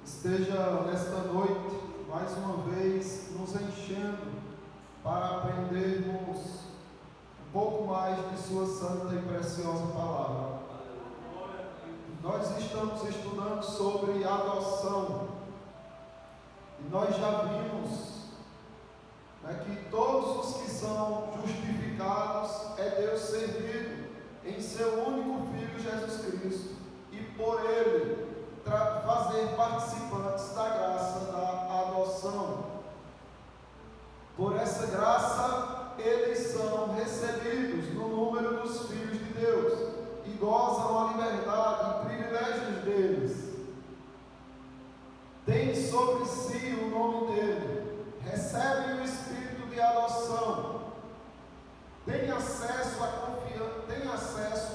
esteja nesta noite, mais uma vez, nos enchendo para aprendermos um pouco mais de Sua santa e preciosa palavra. Nós estamos estudando sobre adoção e nós já vimos que todos os que são justificados é Deus servido em seu único Filho Jesus Cristo e por Ele fazer participantes da graça da adoção. Por essa graça eles são recebidos no número dos filhos de Deus e gozam a liberdade e privilégios deles. Têm sobre si o nome dele, recebem o espírito de adoção, têm acesso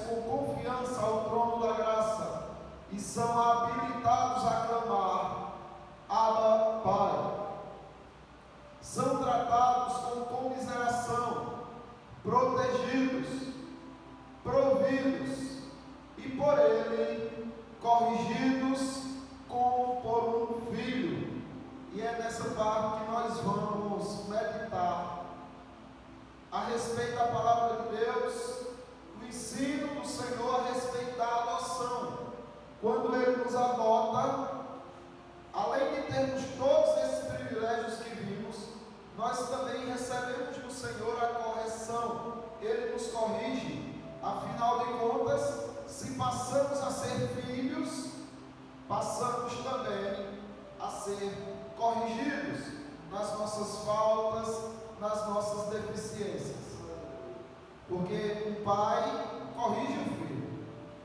com confiança ao trono da graça e são habilitados a clamar: Abba, Pai. São tratados com comiseração, protegidos, providos e por Ele corrigidos como por um filho. E é nessa parte que nós vamos meditar a respeito da palavra de Deus, o ensino do Senhor a respeito da adoção. Quando Ele nos adota, além de termos todos esses privilégios que vimos, nós também recebemos do Senhor a correção. Ele nos corrige. Afinal de contas, se passamos a ser filhos, passamos também a ser corrigidos nas nossas faltas, nas nossas deficiências. Porque o pai corrige o filho.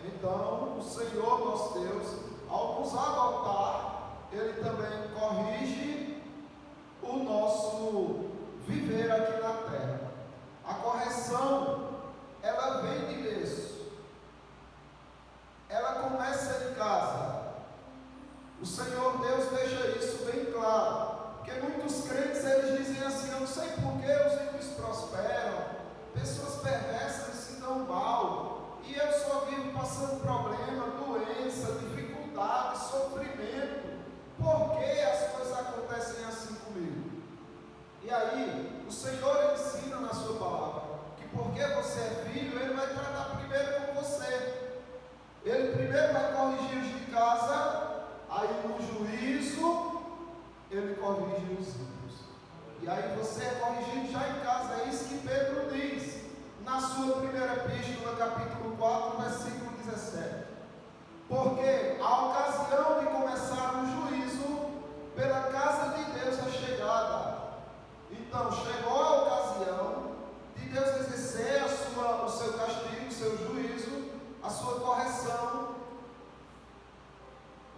Então, o Senhor nosso Deus, ao nos adotar, Ele também corrige o nosso viver aqui na terra. A correção, ela vem de Deus. Ela começa em casa. O Senhor Deus deixa isso bem claro. Porque muitos crentes, eles dizem assim: eu não sei por que os ímpios prosperam, pessoas perversas se dão mal, e eu só vivo passando problema, doença, dificuldade, sofrimento. Por que as coisas acontecem assim comigo? E aí, o Senhor ensina na sua palavra que porque você é filho, Ele vai tratar primeiro com você. Ele primeiro vai corrigir os de casa, aí no juízo, Ele corrige os ímpios. E aí você é corrigido já em casa. É isso que Pedro diz na sua primeira epístola, capítulo 4, versículo 17. Porque a ocasião de começar o juízo pela casa de Deus é chegada. Então chegou a ocasião de Deus exercer o seu castigo, o seu juízo, a sua correção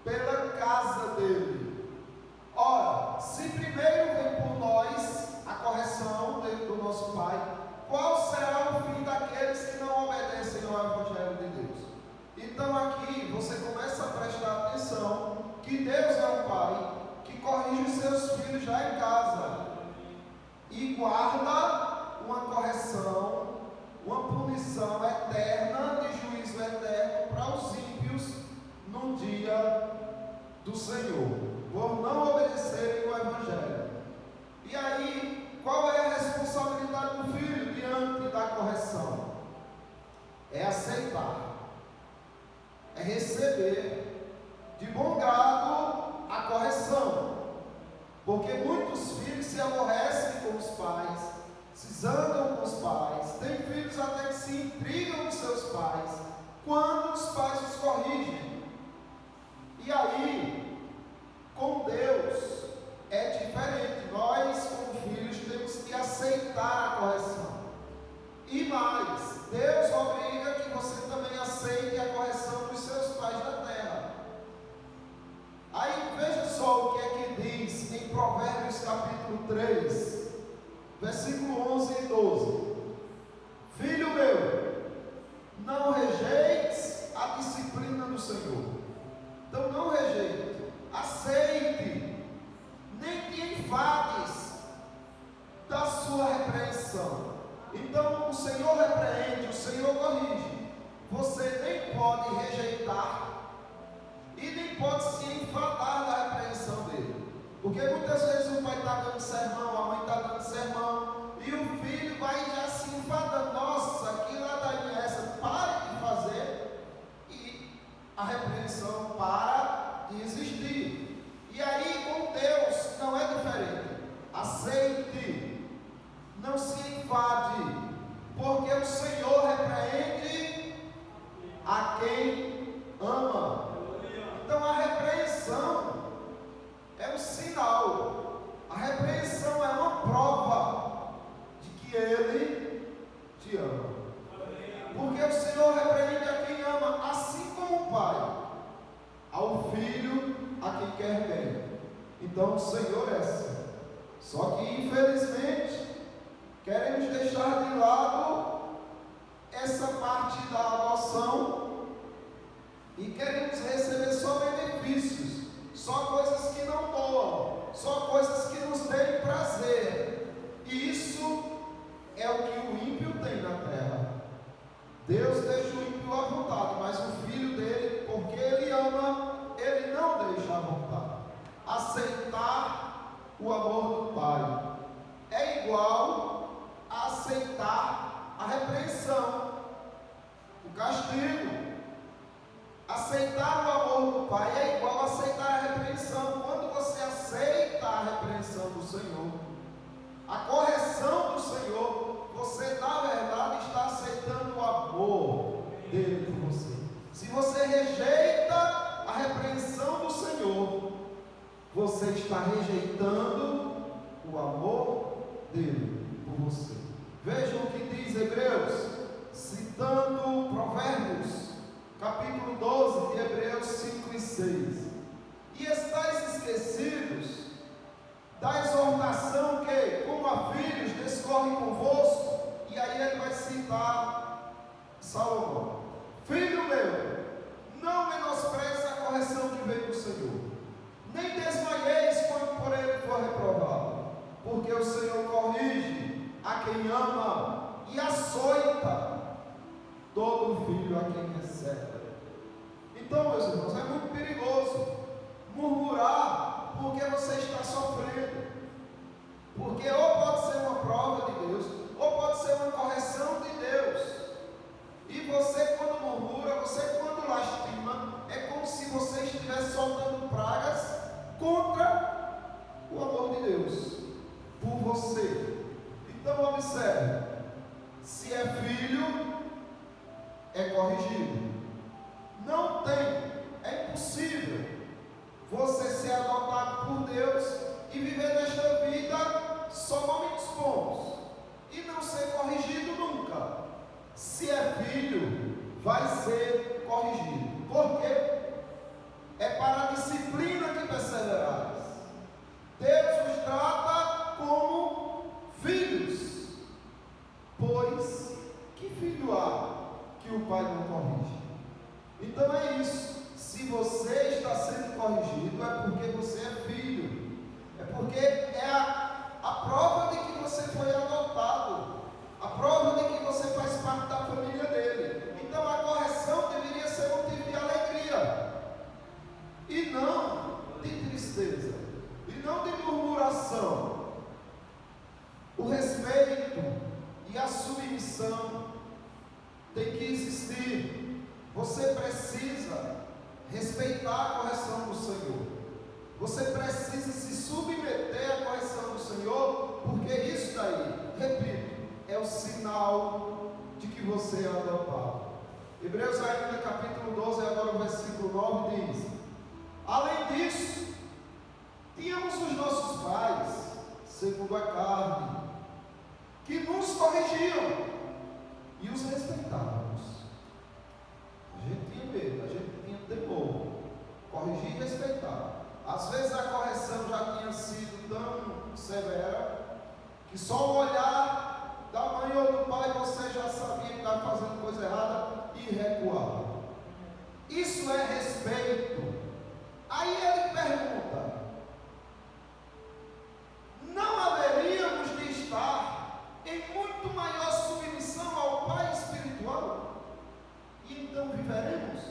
pela casa dele. Ora, se primeiro vem por nós a correção do nosso Pai, qual será o fim daqueles que não obedecem ao Evangelho de Deus? Então aqui você começa a prestar atenção que Deus é um Pai que corrige os seus filhos já em casa e guarda uma correção, uma punição eterna, de juízo eterno para os ímpios no dia do Senhor, por não obedecerem o Evangelho. E aí, qual é a responsabilidade do filho diante da correção? É aceitar, é receber de bom grado a correção. Porque muitos filhos se aborrecem com os pais, se zangam com os pais, tem filhos até que se intrigam com seus pais, quando os pais os corrigem. E aí, com Deus é diferente. Nós, como filhos, temos que aceitar a correção. E mais, Deus obriga que você também aceite a correção dos seus pais da terra. Aí veja só o que é que diz em Provérbios capítulo 3, versículo 11 e 12. Filho meu, não rejeites a disciplina do Senhor. Então não rejeite, aceite, nem te enfades da sua repreensão. Então o Senhor repreende, o Senhor corrige. Você nem pode rejeitar e nem pode se enfadar da repreensão Porque muitas vezes o pai está dando sermão, a mãe está dando sermão, e o filho vai já se enfadando. Nossa, que ladainha é essa? Pare de fazer. E a repreensão para de existir. E aí com Deus não é diferente. Aceite, não se enfade, porque o Senhor repreende a quem ama. Então a repreensão é um sinal, a repreensão é uma prova de que Ele te ama. Porque o Senhor repreende a quem ama, assim como o Pai ao Filho, a quem quer bem. Então o Senhor é assim. Só que infelizmente queremos deixar de lado essa parte da adoção e queremos receber só benefícios, só coisas que não doam, só coisas que nos deem prazer. E isso é o que o ímpio tem na terra. Deus deixa o ímpio à vontade, mas o filho dele, porque ele ama, ele não deixa à vontade. Aceitar o amor do Pai é igual a aceitar a repreensão, o castigo. Aceitar o amor do Pai é igual a aceitar a repreensão. Quando você aceita a repreensão do Senhor, a correção do Senhor, você na verdade está aceitando o amor dele por você. Se você rejeita a repreensão do Senhor, você está rejeitando o amor dele por você. Vejam o que diz Hebreus, citando Provérbios, capítulo 12 de Hebreus 5 e 6. E estáis esquecidos da exortação que, como a filhos, discorre convosco. E aí ele vai citar Salomão: filho meu, não menospreze a correção que vem do Senhor, nem desmaieis quando por ele for reprovado, porque o Senhor corrige a quem ama e açoita todo filho a quem recebe. Então, meus irmãos, é muito perigoso murmurar porque você está sofrendo, porque ou pode ser uma prova de Deus, ou pode ser uma correção de Deus. E você, quando murmura, você, quando lastima, é como se você estivesse soltando pragas contra o amor de Deus por você. Então observe, se é filho, é corrigido. Não tem, é impossível você ser adotado por Deus e viver nesta vida só momentos bons e não ser corrigido nunca. Se é filho, vai ser corrigido. Por quê? É para a disciplina que perseverais. Deus os trata como filhos, pois que filho há que o pai não corrige? Então é isso. Se você está sendo corrigido, é porque você é filho, é porque é a prova de que você foi adotado, a prova de que você faz parte da família dele. Então a correção deveria ser motivo de alegria e não de tristeza, e não de murmuração. O respeito e a submissão tem que existir. Você precisa respeitar a correção do Senhor. Você precisa se submeter à correção do Senhor, porque isso daí, repito, é o sinal de que você é adotado. Hebreus ainda capítulo 12, agora o versículo 9 diz: além disso, tínhamos os nossos pais, segundo a carne, que nos corrigiam e os respeitávamos. A gente tinha medo, a gente tinha temor, corrigir e respeitar. Às vezes a correção já tinha sido tão severa que só o olhar da mãe ou do pai você já sabia que estava fazendo coisa errada e recuava. Isso é respeito. Aí ele pergunta: não haveríamos de estar em muito maior submissão ao Pai espiritual? E então viveremos?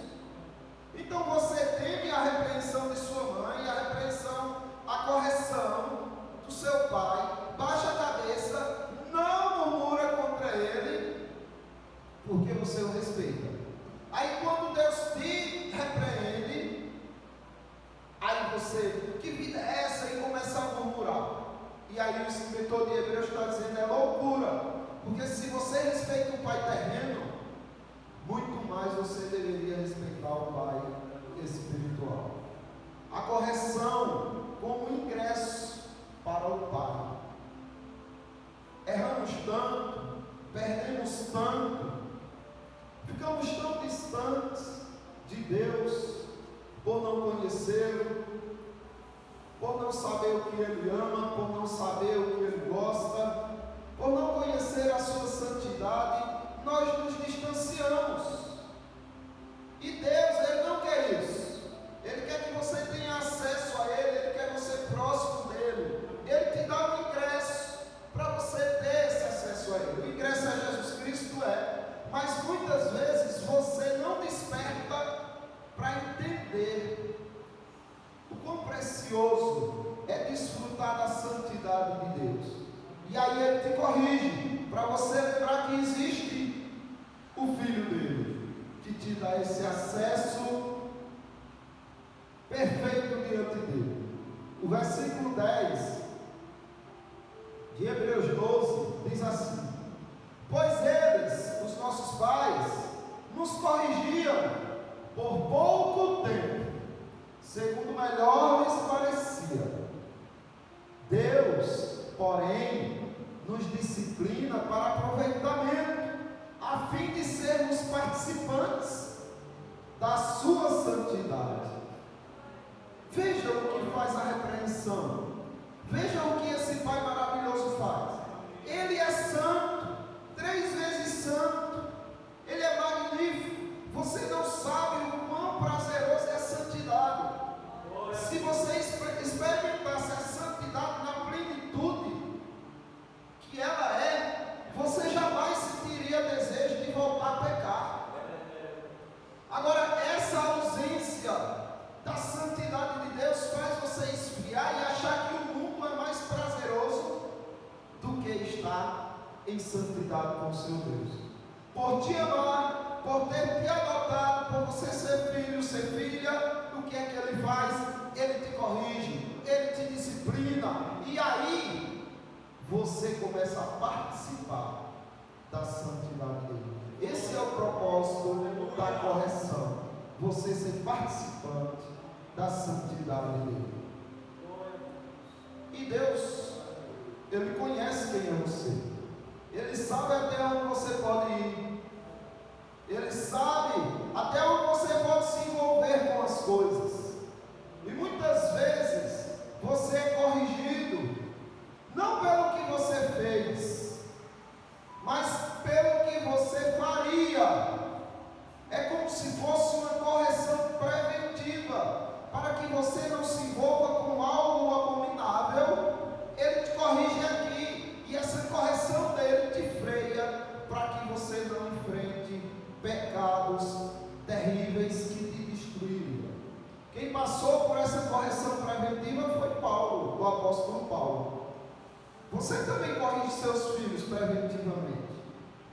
Então você teme a repreensão de sua mãe, a repreensão, a correção você, que vida é essa? E começar a murmurar. E aí o escritor de Hebreus está dizendo, é loucura, porque se você respeita o pai terreno, muito mais você deveria respeitar o pai espiritual. A correção como ingresso para o pai. Erramos tanto, perdemos tanto, ficamos tão distantes de Deus, por não conhecê-lo, por não saber o que Ele ama, por não saber o que Ele gosta, por não conhecer a sua santidade, nós nos distanciamos. E Deus, Ele não quer isso. Ele quer que você tenha acesso a Ele, Ele quer você próximo dEle. Ele te dá um ingresso para você ter esse acesso a Ele. O ingresso a Jesus Cristo mas muitas vezes você não desperta para entender o quão precioso é desfrutar da santidade de Deus. E aí Ele te corrige, para você lembrar que existe o Filho dele, que te dá esse acesso perfeito diante dele. O versículo 10 de Hebreus 12 diz assim: pois eles, os nossos pais, nos corrigiam por pouco tempo, segundo melhor lhes parecia. Deus, porém, nos disciplina para aproveitamento, a fim de sermos participantes da sua santidade. Vejam o que faz a repreensão. Vejam o que esse Pai maravilhoso faz. Ele é santo, 3 vezes santo. Ele é magnífico. Você não sabe o quão prazeroso é a santidade. Se você experimentasse a santidade na plenitude que ela é, você jamais sentiria desejo de voltar a pecar. Agora, essa ausência da santidade de Deus faz você esfriar e achar que o mundo é mais prazeroso do que estar em santidade com o seu Deus. Por te amar, por ter te adotado, por você ser filho, ser filha, o que é que Ele faz? Ele te corrige, Ele te disciplina, e aí você começa a participar da santidade dele. Esse é o propósito da correção, você ser participante da santidade dele. E Deus, Ele conhece quem é você, Ele sabe até onde você pode ir, Ele sabe até onde você pode se envolver com as coisas. E muitas vezes você é corrigido não pelo que você fez, mas pelo que você faria. É como se fosse uma correção preventiva, para que você não se envolva com algo abominável. Ele te corrige aqui, e essa correção dele te freia, para que você não enfrente pecados terríveis que te destruiriam. Quem passou por essa correção preventiva foi Paulo, o apóstolo Paulo. Você também corrige seus filhos preventivamente.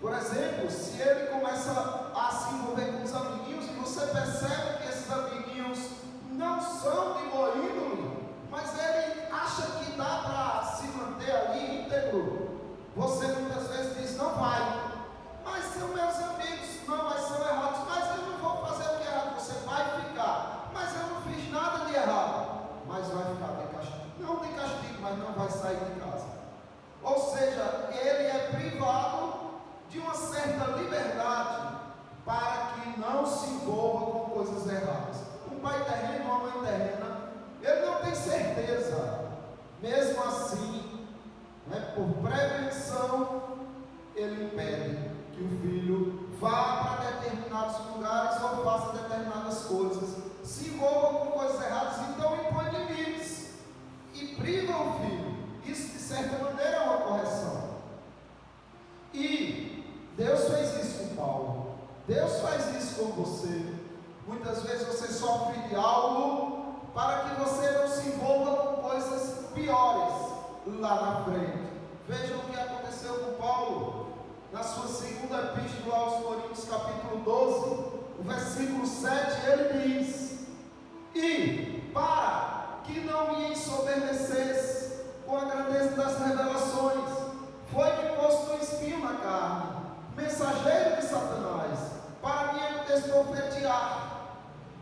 Por exemplo, se ele começa a se envolver com os amiguinhos, e você percebe que esses amiguinhos não são de boa índole, mas ele acha que dá para se manter ali íntegro, você muitas vezes diz: não vai, mas são meus amigos, não, mas são errados, mas eu não vou fazer o que é errado. Você vai ficar, mas eu não fiz nada de errado, mas vai ficar de castigo, não de castigo, mas não vai sair de casa. Ou seja, ele é privado de uma certa liberdade para que não se envolva com coisas erradas. Um pai terreno, uma mãe terrena, ele não tem certeza. Mesmo assim, por prevenção, ele impede que o filho vá para determinados lugares ou faça determinadas coisas, se envolva com coisas erradas, então impõe limites e priva o filho. Isso, de certa maneira, é uma correção. E Deus fez isso com Paulo, Deus faz isso com você. Muitas vezes você sofre de algo para que você não se envolva com coisas piores lá na frente. Vejam o que aconteceu com Paulo na sua segunda epístola aos Coríntios, capítulo 12, o versículo 7, ele diz: e para que humilhar,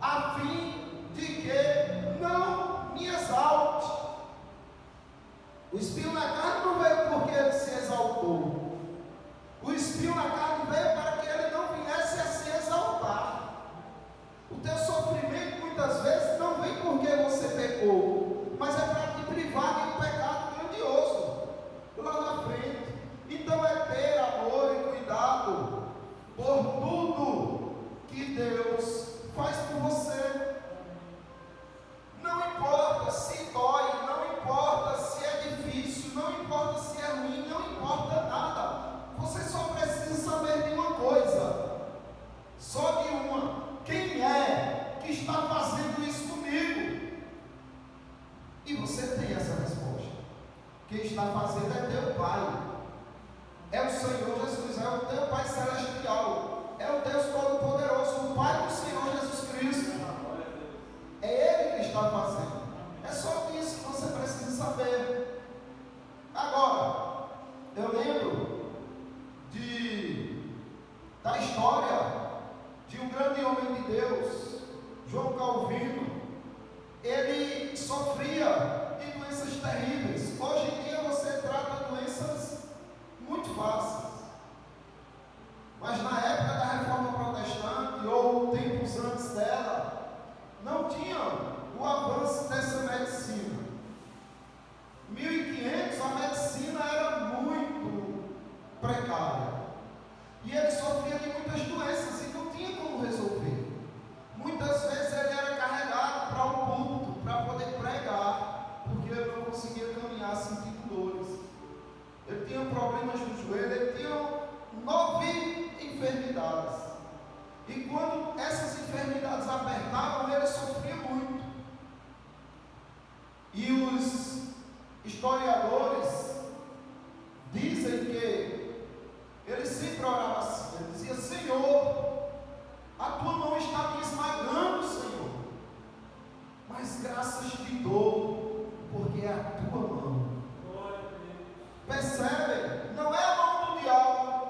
a fim de que não me exalte. O espinho na carne não veio porque ele se exaltou. O espinho na carne veio para que ele não viesse a se exaltar. O teu sofrimento muitas vezes não vem porque você pecou, mas é para te privar de um pecado grandioso lá na frente. Então é ter amor e cuidado por tudo que Deus faz por você. Não importa se dói, não importa se é difícil, não importa se é ruim, não importa nada. Você só precisa saber de uma coisa, só de uma: quem é que está fazendo isso comigo? E você tem essa resposta. Quem está fazendo é teu Pai, é o Senhor Jesus, é o teu Pai Celestial, é o Deus Todo-Poderoso, o Pai do Senhor Jesus Cristo. É Ele que está fazendo. É só isso que você precisa saber. Agora, eu lembro da história de um grande homem de Deus, João Calvino. Ele sofria de doenças terríveis. Hoje em dia você trata doenças muito fáceis, mas na época da Reforma Protestante, ou tempos antes dela, não tinha o avanço dessa medicina. 1500 a medicina era muito precária, e ele sofria de muitas doenças e não tinha como resolver. Muitas vezes ele era carregado para o púlpito para poder pregar, porque ele não conseguia caminhar sentindo dores. Ele tinha problemas no joelho, ele tinha 9 enfermidades. E quando essas enfermidades apertavam, ele sofria muito. E os historiadores dizem que ele sempre orava assim. Ele dizia: Senhor, a tua mão está me esmagando, Senhor, mas graças te dou, porque é a tua mão. Percebem? Não é a mão do diabo,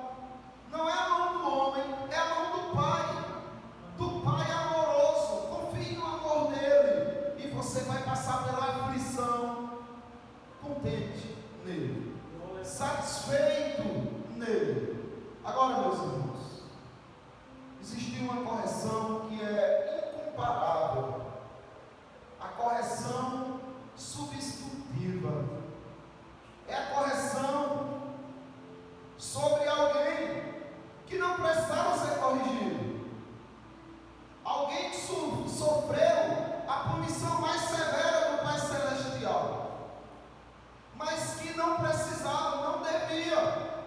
não é a mão do homem, é a mão do Pai amoroso. Confie no amor dele, e você vai passar pela aflição contente nele, satisfeito nele. Agora, meus irmãos, existe uma correção que é incomparável, a correção substitutiva. É a correção sobre alguém que não precisava ser corrigido, alguém que sofreu a punição mais severa do Pai Celestial, mas que não precisava, não devia,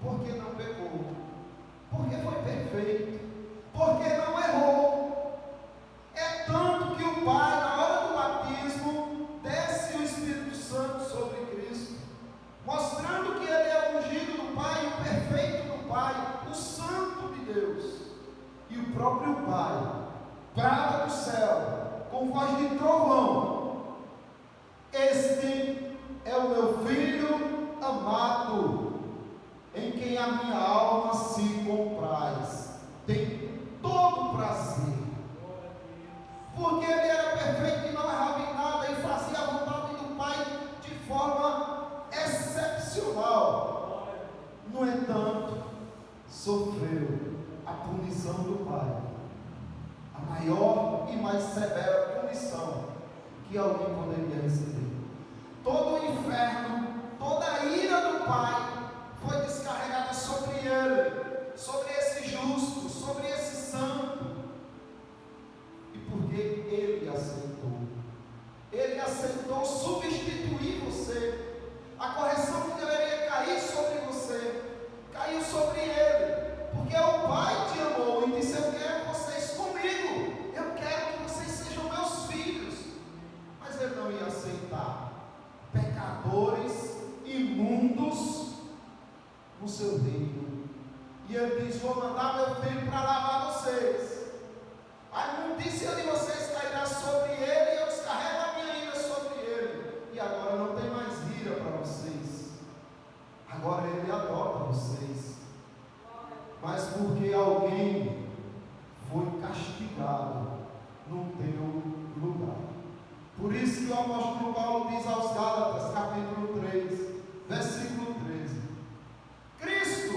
porque não pecou, porque foi perfeito, porque não errou. É tanto que o Pai, na hora do batismo, desce o Espírito Santo sobre Cristo, mostrando que ele é o ungido do Pai, o perfeito do Pai, o santo de Deus. E o próprio Pai brada do céu com voz de trovão: este é o meu filho amado, em quem a minha alma se compraz. Tem todo prazer, porque ele era perfeito e não errava em nada, e fazia a vontade do Pai de forma excepcional. No entanto, sofreu a punição do Pai, a maior e mais severa punição que alguém poderia receber. Todo o inferno, toda a ira do Pai foi descarregada sobre ele, sobre esse justo, sobre esse santo. E porque ele aceitou substituir você, a correção que deveria cair sobre você, caiu sobre ele, porque o Pai te amou e disse: eu quero vocês comigo, eu quero que vocês sejam meus filhos. Mas ele não ia aceitar pecadores imundos no seu reino. E ele diz: vou mandar meu filho para lavar vocês. A imundícia de vocês cairá sobre ele, e eu descarrego a minha ira sobre ele. E agora não tem mais ira para vocês, agora ele adota vocês. Mas porque alguém foi castigado, que o apóstolo Paulo diz aos Gálatas, capítulo 3, versículo 13. Cristo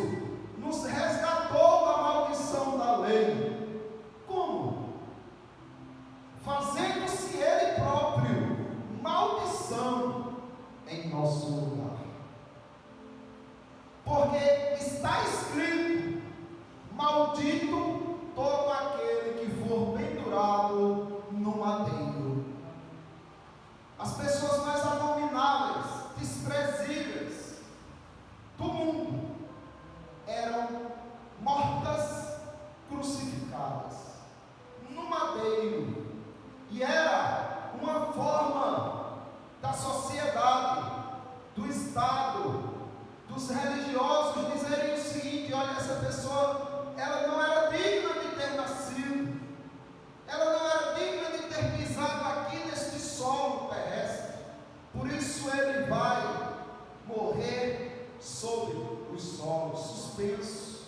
nos resgatou da maldição da lei. Como? Fazendo-se Ele próprio maldição em nosso lugar. Porque está escrito: maldito todo aquele que for pendurado no madeiro. As pessoas mais abomináveis, desprezíveis do mundo eram mortas, crucificadas no madeiro. E era uma forma da sociedade, do Estado, dos religiosos dizerem o seguinte: olha, essa pessoa, ela não era digna de ter nascido, ela não era digna de ter pisado aqui neste solo terrestre, por isso ele vai morrer sobre os solos, suspenso,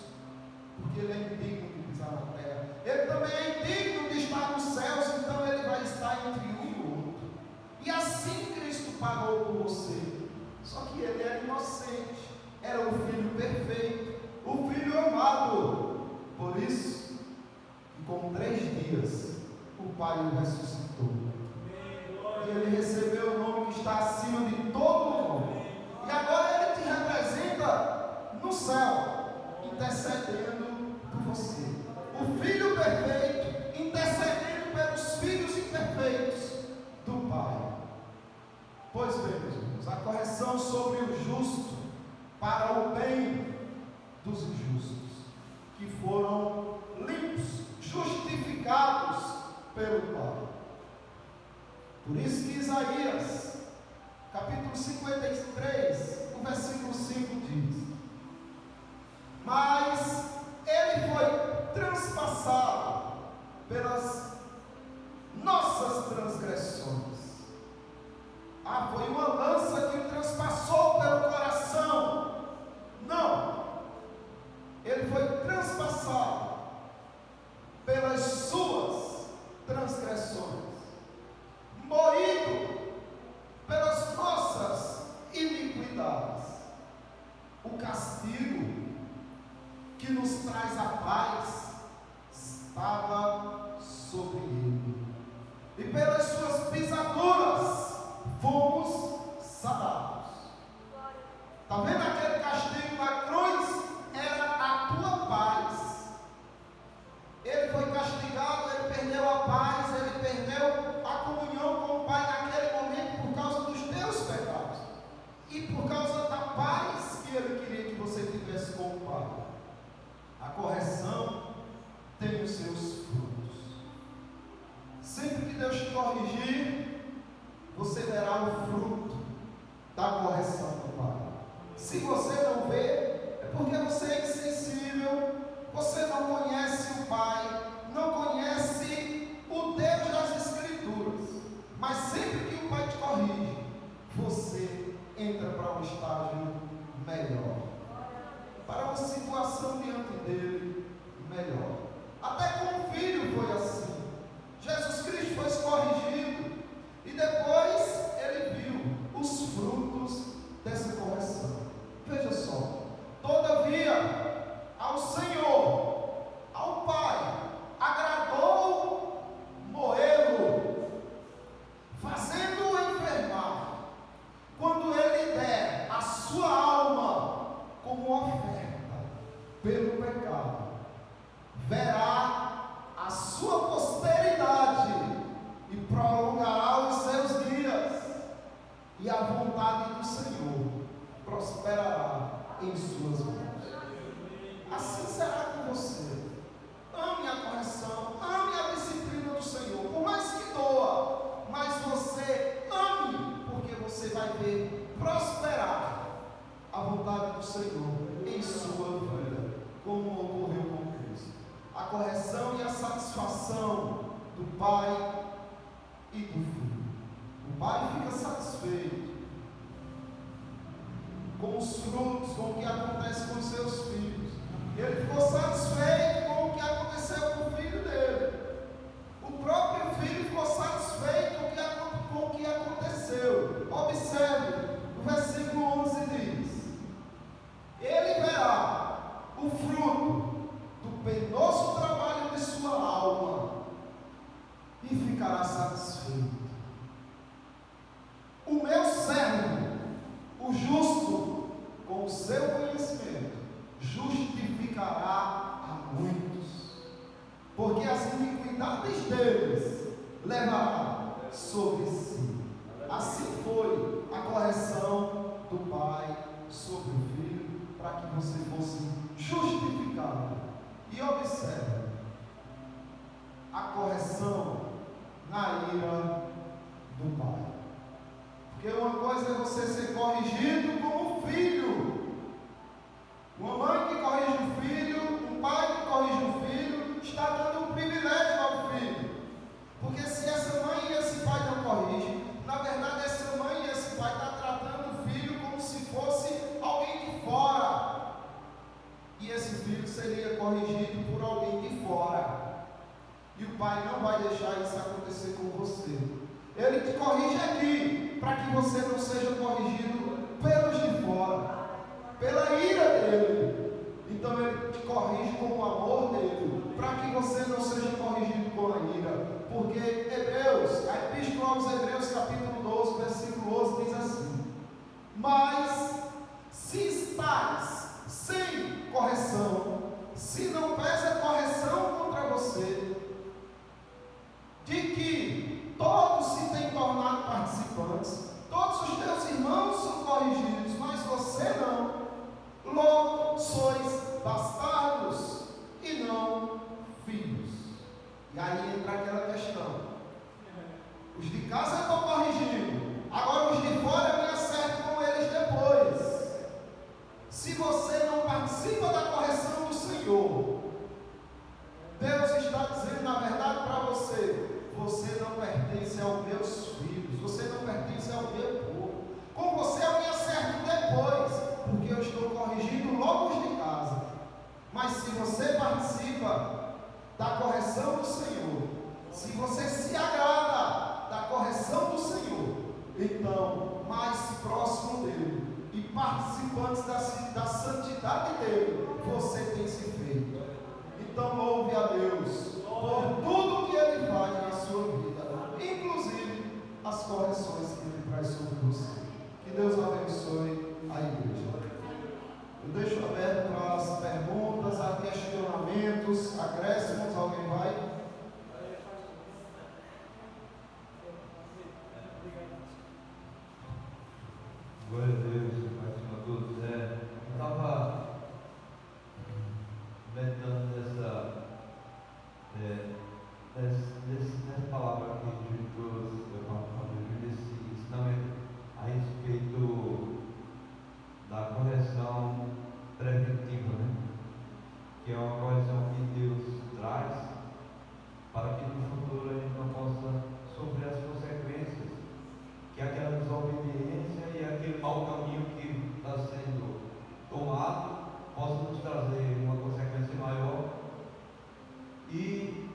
porque ele é indigno de pisar na terra. Ele também é indigno de estar nos céus, então ele vai estar entre um e o outro. E assim Cristo pagou por você. Só que ele era inocente, era o Filho perfeito, o Filho amado. Por isso, que com 3 dias, o Pai o ressuscitou. E ele recebeu o nome que está acima de todo nome. E agora ele te representa no céu, intercedendo por você. O Filho perfeito, intercedendo pelos filhos imperfeitos do Pai. Pois bem, meus irmãos, a correção sobre o justo para o bem dos injustos, que foram limpos, justificados pelo Pai. Por isso que Isaías, capítulo 53, o versículo 5 diz: mas ele foi transpassado pelas nossas transgressões. Foi uma lança que o transpassou pelo coração. Não, ele foi transpassado pelas suas transgressões, moído pelas nossas iniquidades. O castigo que nos traz a paz estava sobre ele, e pelas suas pisaduras fomos sarados. Está vendo aquele castigo na cruz? Era a tua paz. Ele foi castigado, ele perdeu a paz, ele perdeu a comunhão com o Pai naquele momento por causa dos teus pecados e por causa da paz que ele queria que você tivesse com o Pai. A correção tem os seus frutos. Sempre que Deus te corrigir, você verá o fruto da correção do Pai. Se você não vê, é porque você é insensível, você não conhece o Pai, não conhece o Deus das Escrituras. Mas sempre que o Pai te corrige, você entra para um estágio melhor, para uma situação diante dele melhor. Até com o filho foi assim. Jesus Cristo foi corrigido e depois ele viu os frutos dessa correção. Veja só: todavia ao Senhor, ao Pai, agradou moê-lo, fazendo-o enfermar, quando ele der a sua alma como oferta pelo pecado. Verá a sua posteridade e prolongará os seus dias, e a vontade do Senhor prosperará em suas mãos. Assim será com você. Ame a correção, ame a disciplina do Senhor, por mais que doa, mas você ame, porque você vai ver prosperar a vontade do Senhor em sua vida, como ocorreu com Cristo. A correção e a satisfação do Pai e do Filho. O Pai fica satisfeito com os frutos, com o que acontece com os seus filhos. Ele ficou satisfeito com o que aconteceu com o filho dele. O próprio filho ficou satisfeito com o que aconteceu sobre o filho, para que você fosse justificado. E observe, a correção na ira do pai. Porque uma coisa é você ser corrigido como filho. Uma mãe que corrige o filho, um pai que corrige o filho, está dando um privilégio ao filho. Porque se essa mãe e esse pai não corrigem, na verdade essa mãe e esse pai estão tratando o filho como se fosse alguém de fora. E esse filho seria corrigido por alguém de fora. E o pai não vai deixar isso acontecer com você. Ele te corrige aqui, para que você não seja corrigido pelos de fora, pela ira dele. Então ele te corrige com o amor dele, para que você não seja corrigido com a ira. Porque Hebreus, a Epístola aos Hebreus, capítulo 12, versículo 11, diz assim: mas se estáis sem correção, se não pesa correção contra você, de que todos se têm tornado participantes, todos os teus irmãos são corrigidos, mas você não, logo sois bastardos e não filhos. E aí entra aquela questão: os de casa eu estou corrigindo, agora os de fora eu me acerto com eles depois. Se você não participa da correção do Senhor, Deus está dizendo na verdade para você: você não pertence aos meus filhos, você não pertence ao meu povo. Com você eu me acerto depois, porque eu estou corrigindo logo os de casa. Mas se você participa da correção do Senhor, se você se agrada da correção do Senhor, então mais próximo dele e participantes da santidade dele, você tem se feito. Então louve a Deus por tudo que Ele faz na sua vida, inclusive as correções que Ele traz sobre você. Que Deus abençoe a igreja. Eu deixo aberto para as perguntas, a questionamentos, acréscimos. Alguém vai? Glória a Deus, Pai de todos. Eu estava meditando nessa palavra que o Júlio trouxe, nesse ensinamento a respeito da correção preventiva, né? Que é uma correção que Deus traz para que no futuro a gente não possa sofrer as consequências que aquela desobediência e aquele mau caminho que está sendo tomado possa nos trazer uma consequência maior. E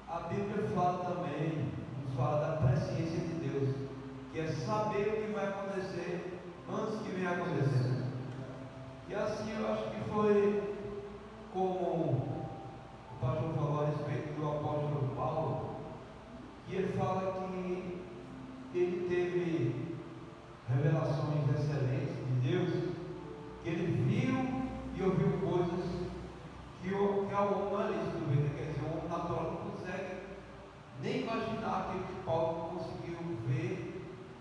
a Bíblia fala também, nos fala da presciência de Deus, que é saber o que vai acontecer antes que venha acontecendo. E assim eu acho que foi como o pastor falou a respeito do apóstolo Paulo, que ele fala que ele teve revelações excelentes de Deus, que ele viu e ouviu coisas que ao humanista, quer dizer, o homem natural não consegue nem imaginar aquilo que Paulo conseguiu ver,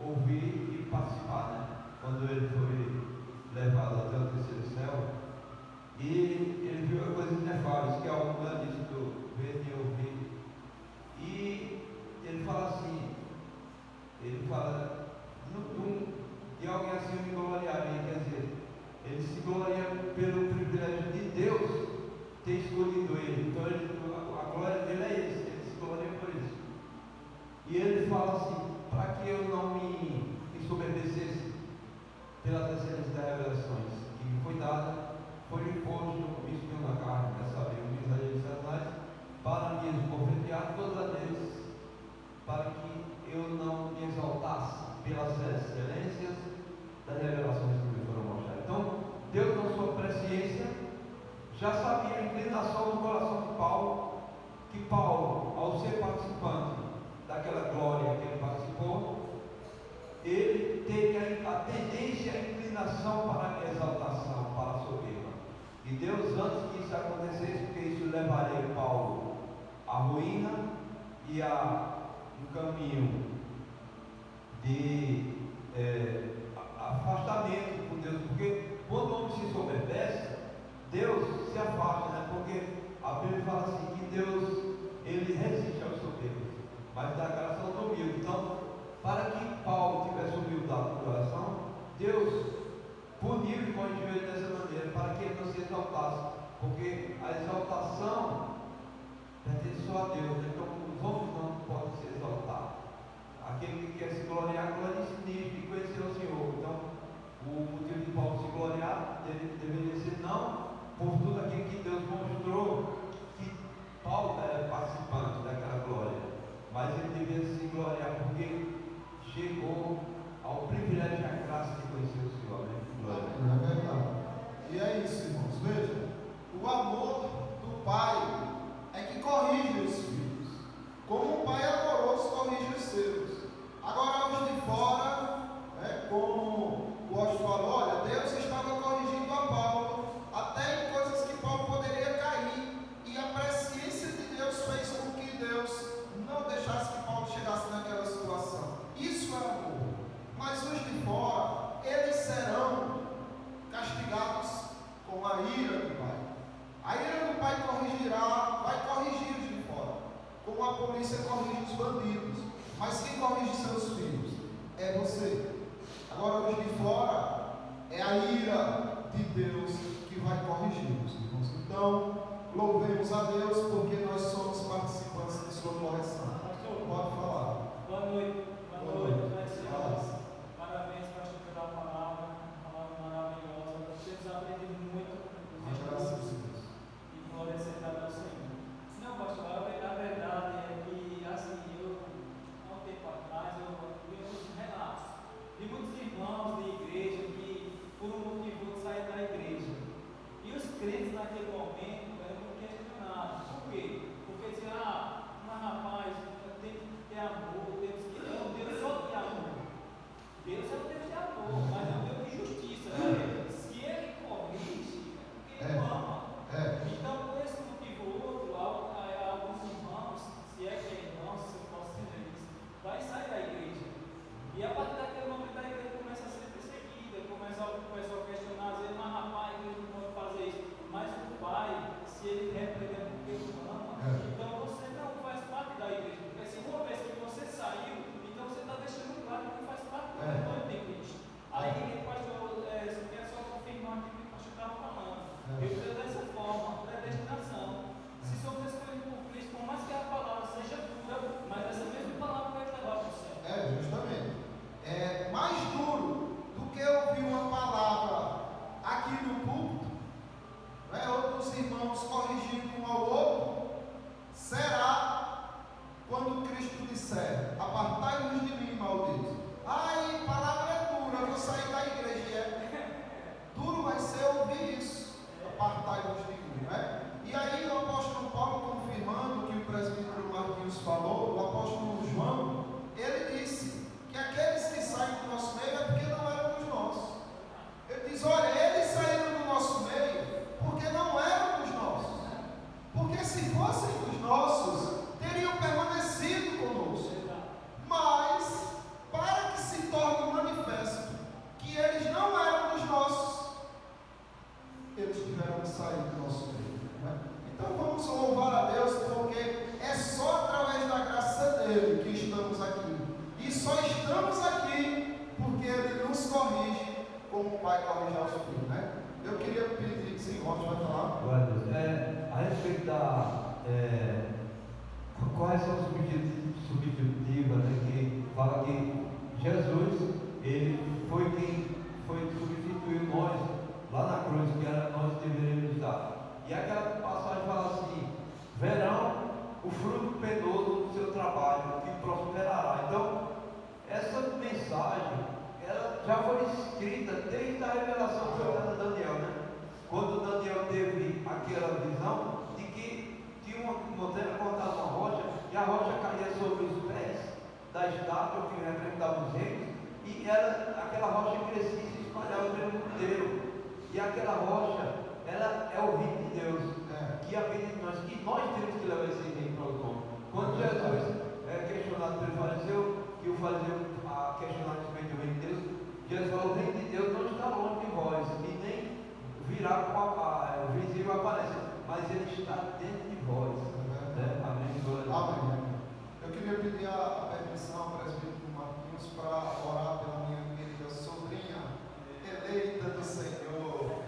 ouvir e participar, né? Quando ele foi levado até o terceiro céu, e ele viu coisas inefáveis que ao humanista ver e ouvir. E ele fala assim, ele fala de alguém assim me gloriaria, quer dizer, ele se gloria pelo privilégio de Deus ter escolhido ele. Então a glória dele é isso, ele se gloria por isso. E ele fala assim, para que eu não me ensoberbecesse pelas excelências das revelações que me foi dada, foi imposto o espinho na carne, quer saber, o mensageiro de Satanás, para me esbofetear todas as vezes, para que eu não me exaltasse pelas excelências das revelações que me foram mostradas. Então, Deus, na sua presciência, já sabia a inclinação do coração de Paulo, que Paulo, ao ser participante daquela glória que ele participou, ele teve a tendência, a inclinação para a exaltação, para a soberba. E Deus, antes que isso acontecesse, porque isso levaria Paulo à ruína e a um caminho de afastamento com Deus, porque exaltasse, porque a exaltação pertence só a Deus, né? Então os homens não podem se exaltar. Aquele que quer se gloriar, glória-se nisso e conhecer o Senhor. Então, o motivo de Paulo se gloriar deveria ser não por tudo aquilo que Deus mostrou que Paulo era participante daquela glória, mas ele deveria se gloriar porque chegou ao privilégio e à graça de conhecer o Senhor. Né? É verdade. E é isso, irmãos. Veja, o amor do pai é que corrige os filhos, como um pai amoroso corrige os seus. Agora, os de fora, como o Osho falou, olha, Deus estava corrigindo a Paulo, até em coisas que Paulo poderia cair, e a presciência de Deus fez com que Deus não deixasse que Paulo chegasse naquela situação. Isso é amor. Mas os de fora, eles serão castigados com a ira do Pai. A ira do Pai corrigirá, vai corrigir os de fora, como a polícia corrige os bandidos. Mas quem corrige seus filhos é você. Agora, os de fora, é a ira de Deus que vai corrigi-los, irmãos. Então, louvemos a Deus porque nós somos participantes de sua correção. Pode falar. Boa noite. Boa noite. Parabéns, pastor, pela palavra maravilhosa. Temos aprendido muito. Graças a Deus. E glória seja dada ao Senhor. Não, pastor, a verdade é que, assim, há um tempo atrás, eu vi uns relatos de muitos irmãos de igreja que, por um motivo, saíram da igreja. E os crentes, naquele momento, eram questionados. Por quê? Porque diziam, mas rapaz, tem que ter amor, temos que ter um Deus só de amor. Deus é um Deus de amor, mas é um Deus de justiça. Né? Se Ele corrige, é porque Ele ama. Então, por esse motivo ou outro, alguns irmãos, se é que é irmão, se eu posso dizer isso, vai sair da igreja. E a partir daquele momento a igreja começa a ser perseguida, começa a questionar, dizer, mas rapaz, Deus não pode fazer isso. Mas o Pai, se Ele repreender porque Ele ama, então você não faz parte da igreja. Porque se uma vez que você saiu, então você está deixando claro que faz parte do rebanho de Cristo. Aí, pastor, eu quero só confirmar aquilo que o pastor estava falando. Eu creio dessa forma, predestinação. Se somos escolhidos por Cristo, por mais que a palavra seja dura, mas essa mesma palavra vai te levar para o céu. Justamente. É mais duro do que ouvir uma palavra aqui no púlpito, outros irmãos corrigindo um ao outro, será quando Cristo disser: apartai-vos de mim, malditos. Ai, palavra é dura, eu vou sair da igreja. Duro vai ser ouvir isso. Apartai-vos de mim, E aí o apóstolo Paulo, confirmando o que o presbítero Marquinhos falou, o apóstolo João, ele disse que aqueles que saem do nosso meio é porque não eram dos nossos. Ele diz, olha, eles saíram do nosso meio porque não eram dos nossos. Porque se fossem dos nossos, teriam permanecido conosco. Mas, para que se torne manifesto que eles não eram dos nossos, eles tiveram que sair do nosso meio. Então vamos louvar a Deus, porque é só através da graça dele que estamos aqui. E só estamos aqui porque ele nos corrige como o Pai corrige aos filhos. Eu queria pedir, sim, Rocha vai falar. Glória a Deus. A respeito da correção substitutiva, que fala que Jesus, ele foi quem substituiu nós lá na cruz, que era nós deveríamos estar. E aquela passagem fala assim: verão o fruto penoso do seu trabalho, que prosperará. Então, essa mensagem, ela já foi escrita desde a revelação que foi dada a Daniel, Quando Daniel teve aquela visão de que tinha uma montanha cortada uma rocha, e a rocha caía sobre os pés da estátua que representava os reinos, e aquela rocha crescia e se espalhava pelo mundo inteiro. E aquela rocha, ela é o reino de Deus, que habita em nós, e nós temos que levar esse reino para os homens. Quando Jesus é questionado pelo fariseu, que o fariseu questionar a respeito do reino de Deus, Jesus falou: o reino de Deus não está longe de vós, e nem virá com visível aparência, mas ele está dentro de vós. Amém. Amém. Eu queria pedir a permissão ao presbítero Marquinhos para orar pela minha querida sobrinha, eleita do Senhor.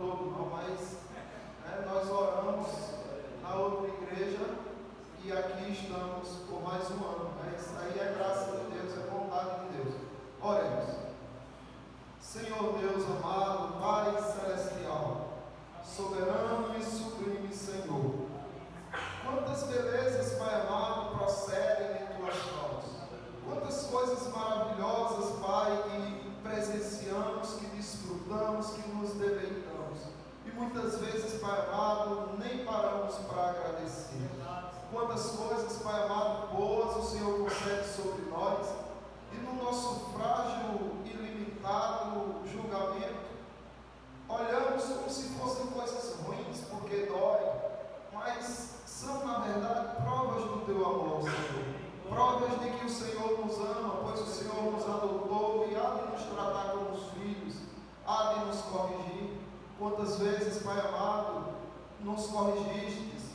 todo não, mas nós oramos na outra igreja e aqui estamos por mais um ano. Isso aí é graça de Deus, é vontade de Deus. Oremos. Senhor Deus amado, Pai celestial, soberano e sublime Senhor, quantas belezas, Pai amado, procedem de tuas mãos, quantas coisas maravilhosas, Pai, que presenciamos, que desfrutamos, que nos deleitamos, e muitas vezes, Pai amado, nem paramos para agradecer. Quantas coisas, Pai amado, boas o Senhor concede sobre nós, e no nosso frágil e limitado julgamento, olhamos como se fossem coisas ruins, porque dói, mas são na verdade provas do Teu amor, Senhor, provas de que o Senhor nos ama, pois o Senhor nos adotou e há de nos tratar como os filhos, há de nos corrigir. Quantas vezes, Pai amado, nos corrigistes,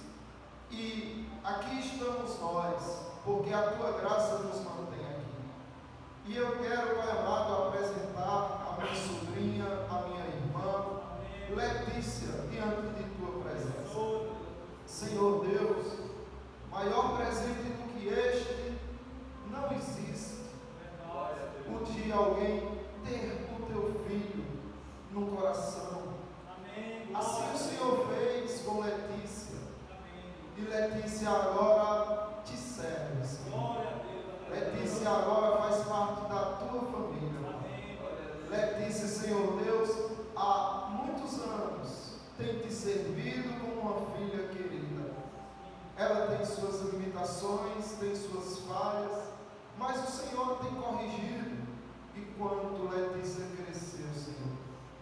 e aqui estamos nós, porque a Tua graça nos mantém aqui. E eu quero, Pai amado, apresentar a minha sobrinha, a minha irmã, Letícia, diante de Tua presença. Senhor Deus, maior presente do que este não existe. O de alguém ter o Teu Filho no coração. Assim o Senhor fez com Letícia. E Letícia agora te serve, Senhor. Letícia agora faz parte da Tua família. Letícia, Senhor Deus, há muitos anos tem te servido como uma filha querida. Ela tem suas limitações, tem suas falhas, mas o Senhor tem corrigido. E quanto Letícia cresceu, Senhor,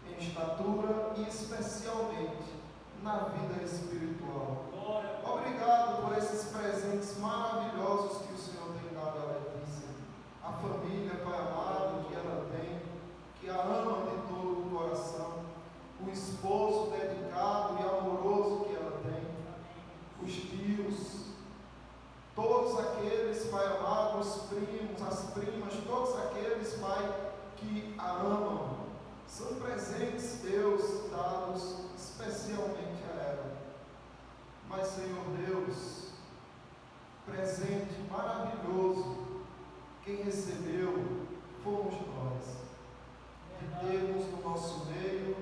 em estatura e especialmente na vida espiritual. Obrigado por esses presentes maravilhosos que o Senhor tem dado a Letícia. A família, Pai amado, que ela tem, que a ama de todo o coração. O esposo dedicado e amoroso que ela tem. Os tios, todos aqueles, Pai amado, os primos, as primas, todos aqueles, Pai, que a amam. São presentes, Deus, dados especialmente a ela. Mas, Senhor Deus, presente maravilhoso, quem recebeu fomos nós. De termos no nosso meio